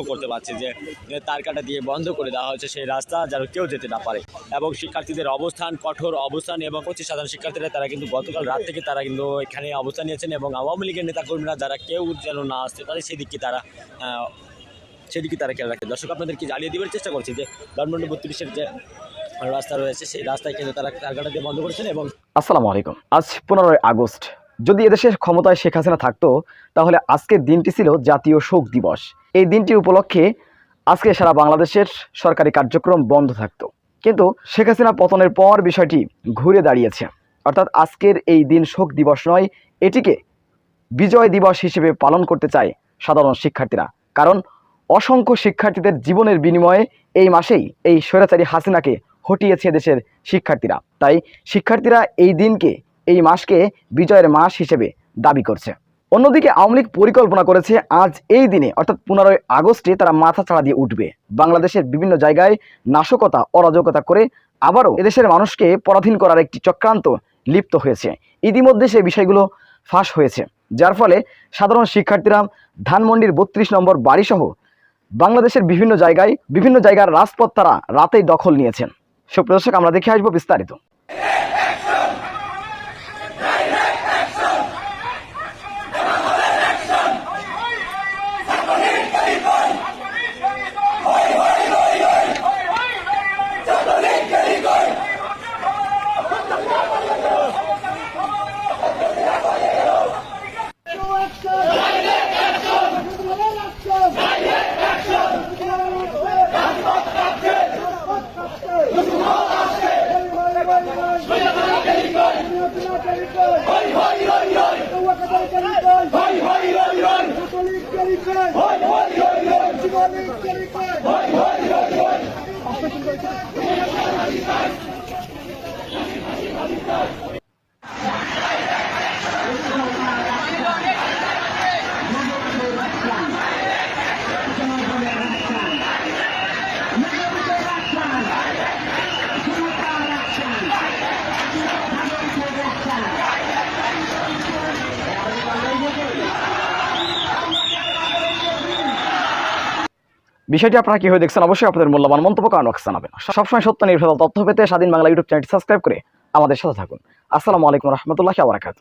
লক্ষ্য করতে পারছি যে তার কাটা দিয়ে বন্ধ করে দেওয়া হয়েছে সেই রাস্তা যেন কেউ যেতে না পারে। এবং শিক্ষার্থীদের অবস্থান, কঠোর অবস্থান, এবং হচ্ছে সাধারণ শিক্ষার্থীরা তারা কিন্তু গতকাল রাত থেকে তারা কিন্তু এখানে অবস্থান নিয়েছেন এবং আওয়ামী লীগের নেতাকর্মীরা যারা কেউ যেন না আসতে পারে সেদিকে তারা খেয়াল রাখে। দর্শক আপনাদেরকে জানিয়ে দেওয়ার চেষ্টা করছি যে ধানমন্ডি 32-এর যে রাস্তা রয়েছে সেই রাস্তায় কিন্তু তারা তার কাটা দিয়ে বন্ধ করেছেন। এবং আসসালামু আলাইকুম। আজ 15 আগস্ট। যদি এদেশের ক্ষমতায় শেখ হাসিনা থাকতো তাহলে আজকের দিনটি ছিল জাতীয় শোক দিবস। এই দিনটি উপলক্ষে আজকে সারা বাংলাদেশের সরকারি কার্যক্রম বন্ধ থাকতো, কিন্তু শেখ হাসিনা পতনের পর বিষয়টি ঘুরে দাঁড়িয়েছে। অর্থাৎ আজকের এই দিন শোক দিবস নয়, এটিকে বিজয় দিবস হিসেবে পালন করতে চায় সাধারণ শিক্ষার্থীরা। কারণ অসংখ্য শিক্ষার্থীদের জীবনের বিনিময়ে এই মাসেই এই স্বৈরাচারী হাসিনাকে হটিয়েছে দেশের শিক্ষার্থীরা। তাই শিক্ষার্থীরা এই দিনকে, এই মাসকে বিজয়ের মাস হিসেবে দাবি করছে। অন্যদিকে আওয়ামী লীগ পরিকল্পনা করেছে আজ এই দিনে অর্থাৎ 15 আগস্টে তারা মাথা ছাড়া দিয়ে উঠবে, বাংলাদেশের বিভিন্ন জায়গায় নাশকতা অরাজকতা করে আবারও এদেশের মানুষকে পরাধীন করার একটি চক্রান্ত লিপ্ত হয়েছে। ইতিমধ্যে সেই বিষয়গুলো ফাঁস হয়েছে, যার ফলে সাধারণ শিক্ষার্থীরা ধানমন্ডির 32 নম্বর বাড়িসহ বাংলাদেশের বিভিন্ন জায়গার রাজপথ তারা রাতেই দখল নিয়েছেন। সুপ্রিয় দর্শক, আমরা দেখে আসবো বিস্তারিত। বিষয়টি আপনারা কিভাবে দেখছেন অবশ্যই আপনাদের মূল্যবান মন্তব্য কমেন্ট বক্সে জানাবেন। সবসময় সত্য নির্ভর তথ্য পেতে স্বাধীন বাংলা ইউটিউব চ্যানেলটি সাবস্ক্রাইব করে আমাদের সাথে থাকুন। আসসালামু আলাইকুম রহমতুল্লাহি ওয়া বারাকাতুহু।